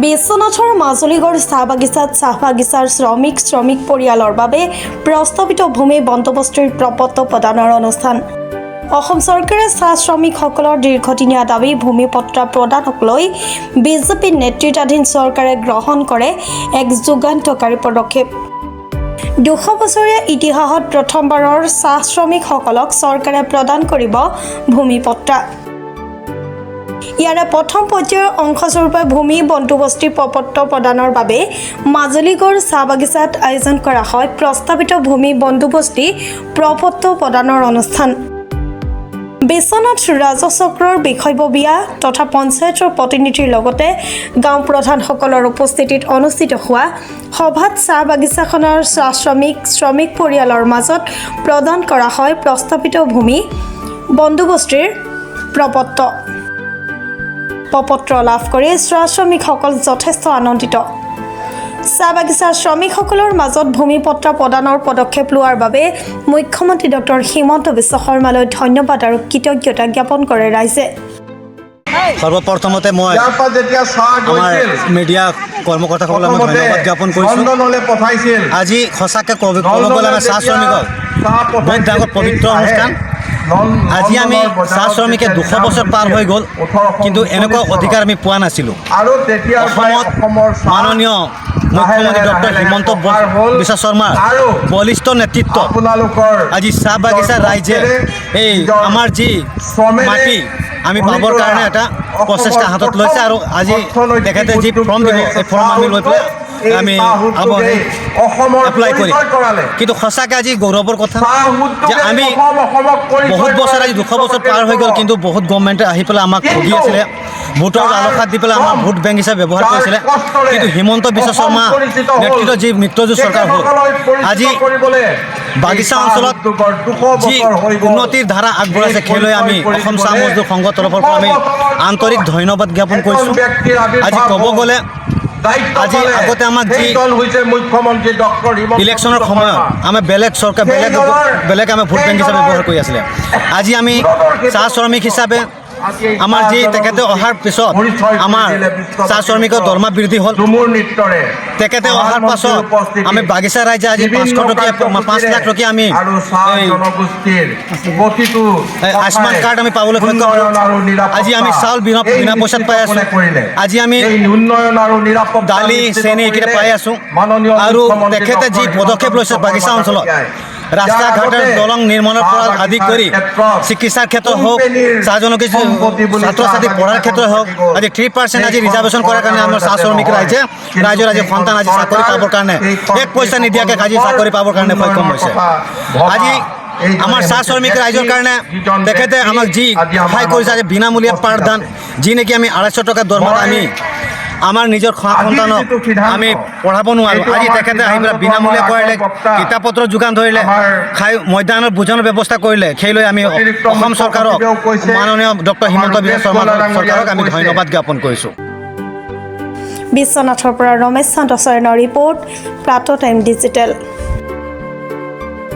বিশ্বনাথৰ মাজুলীগড় চাহ বাগিচাৰ শ্ৰমিক পৰিয়ালৰ বাবে প্ৰস্তাৱিত ভূমি বন্দোবস্তিৰ প্ৰপত্ৰ প্ৰদানৰ অনুষ্ঠান। অসম চৰকাৰে চাহ শ্ৰমিকসকলৰ দীৰ্ঘদিনীয়া দাবী ভূমিপট্টা প্ৰদানক লৈ বিজেপি নেতৃত্বাধীন চৰকাৰে গ্ৰহণ কৰে এক যুগান্তকাৰী পদক্ষেপ। 200 বছৰীয়া ইতিহাসত প্ৰথমবাৰৰ চাহ শ্ৰমিকসকলক চৰকাৰে প্ৰদান কৰিব ভূমিপট্টা। ইয়াৰে প্ৰথম পৰ্যায়ৰ অংশস্বৰূপে ভূমি বন্দোবস্তিৰ প্ৰপত্ৰ প্ৰদানৰ বাবে মাজুলীগড় চাহ বাগিচাত আয়োজন কৰা হয় প্ৰস্তাৱিত ভূমি বন্দোবস্তি প্ৰপত্ৰ প্ৰদানৰ অনুষ্ঠান। বিশ্বনাথ ৰাজচক্ৰৰ বিষয়ববীয়া তথা পঞ্চায়তৰ প্ৰতিনিধিৰ লগতে গাঁও প্ৰধানসকলৰ উপস্থিতিত অনুষ্ঠিত হোৱা সভাত চাহ বাগিচাখনৰ চাহ শ্ৰমিক পৰিয়ালৰ মাজত প্ৰদান কৰা হয় প্ৰস্তাৱিত ভূমি বন্দোবস্তিৰ প্ৰপত্ৰ লাভ কৰি চাহ শ্ৰমিকসকল যথেষ্ট আনন্দিত। চাহ বাগিচাৰ শ্ৰমিকসকলৰ মাজত ভূমিপট্টা প্ৰদানৰ পদক্ষেপ লোৱাৰ বাবে মুখ্যমন্ত্ৰী ডক্টৰ হিমন্ত বিশ্ব শৰ্মালৈ ধন্যবাদ আৰু কৃতজ্ঞতা জ্ঞাপন কৰে ৰাইজে। সৰ্বপ্ৰথমতে মই আমাৰ মিডিয়া কৰ্মকৰ্তাসকলক মই ধন্যবাদ জ্ঞাপন কৰিছোঁ। আজি সঁচাকৈ ক'ব গ'লে আমাৰ চাহ শ্ৰমিকৰ বহুত ডাঙৰ পবিত্ৰ অনুষ্ঠান। আজি আমি চাহ শ্ৰমিকে 200 বছৰ পাৰ হৈ গ'ল, কিন্তু এনেকুৱা অধিকাৰ আমি পোৱা নাছিলোঁ। অসমত মাননীয় মুখ্যমন্ত্ৰী ডক্টৰ হিমন্ত বিশ্ব শৰ্মাৰ বলিষ্ঠ নেতৃত্ব আজি চাহ বাগিচাৰ ৰাইজে এই আমাৰ যি মাটি আমি পাবৰ কাৰণে এটা প্ৰচেষ্টা হাতত লৈছে আৰু আজি তেখেতে যি ফৰ্ম দিব এই ফৰ্ম আমি লৈ পেলাই আমি এপ্লাই কৰি কিন্তু সঁচাকৈ আজি গৌৰৱৰ কথা যে আমি বহুত বছৰ আজি 200 বছৰ পাৰ হৈ গ'ল, কিন্তু বহুত গভৰ্ণমেণ্টে আহি পেলাই আমাক ঠগি আছিলে, ভোটৰ আলোখাত দি পেলাই আমাৰ ভোট বেংক হিচাপে ব্যৱহাৰ কৰিছিলে। কিন্তু হিমন্ত বিশ্ব শৰ্মা নেতৃত্বত যি মিত্ৰজোঁট চৰকাৰ হ'ল, আজি বাগিচা অঞ্চলত যি উন্নতিৰ ধাৰা আগবঢ়াইছে সেইলৈ আমি অসম চাহ মজদুৰ সংঘৰ তৰফৰ পৰা আমি আন্তৰিক ধন্যবাদ জ্ঞাপন কৰিছোঁ। আজি ক'ব গ'লে আজি আগতে আমাক যি ইলেকশ্যনৰ সময়ত আমি বেলেগ চৰকাৰ বেলেগ আমি ভোট বেংক হিচাপে ব্যৱহাৰ কৰি আছিলে। আজি আমি চাহ শ্ৰমিক হিচাপে আমাৰ যি তেখেতে অহাৰ পিছত আমাৰ চাহ শ্ৰমিকৰ দৰমহা বৃদ্ধি হ'ল। তেখেতে অহাৰ পাছত আমি বাগিচা ৰাইজে আজি 5 লাখ টকীয়া আমি আয়ুষ্মান কাৰ্ড আমি পাবলৈ সক্ষম হ'লোঁ। আজি আমি চাউল বিনা পইচাত পাই আছোঁ। আজি আমি দালি চেনি এইকেইটা পাই আছোঁ। আৰু তেখেতে যি পদক্ষেপ লৈছে বাগিচা অঞ্চলত ৰাস্তা ঘাটৰ দলং নিৰ্মাণৰ পৰা আদি কৰি চিকিৎসাৰ ক্ষেত্ৰত হওক, চাহ জনগোষ্ঠী ছাত্ৰ ছাত্ৰী পঢ়াৰ ক্ষেত্ৰত হওক, আজি 3% আজি ৰিজাৰ্ভেশ্যন কৰাৰ কাৰণে আমাৰ চাহ শ্ৰমিক ৰাইজৰ আজি সন্তান আজি চাকৰি পাবৰ কাৰণে 1 পইচা নিদিয়াকৈ আজি চাকৰি পাবৰ কাৰণে সক্ষম হৈছে। আজি আমাৰ চাহ শ্ৰমিক ৰাইজৰ কাৰণে তেখেতে আমাক যি সহায় কৰিছে, আজি বিনামূলীয়া পাঠদান, যি নেকি আমি 250 টকা দৰমহাত আমি আমাৰ নিজৰ সন্তানক আমি পঢ়াব নোৱাৰোঁ, আজি তেখেতে আহি পেলাই বিনামূলীয়া কৰিলে, কিতাপ পত্ৰ যোগান ধৰিলে, মধ্যাহ্নৰ ভোজনৰ ব্যৱস্থা কৰিলে। সেইলৈ আমি অসম চৰকাৰক মাননীয় ডক্টৰ হিমন্ত বিশ্ব শৰ্মা চৰকাৰক আমি ধন্যবাদ জ্ঞাপন কৰিছোঁ। বিশ্বনাথৰ পৰা ৰমেশ চন্দ্ৰ চৰণৰ ৰিপৰ্ট, প্ৰাতঃ টাইম ডিজিটেল।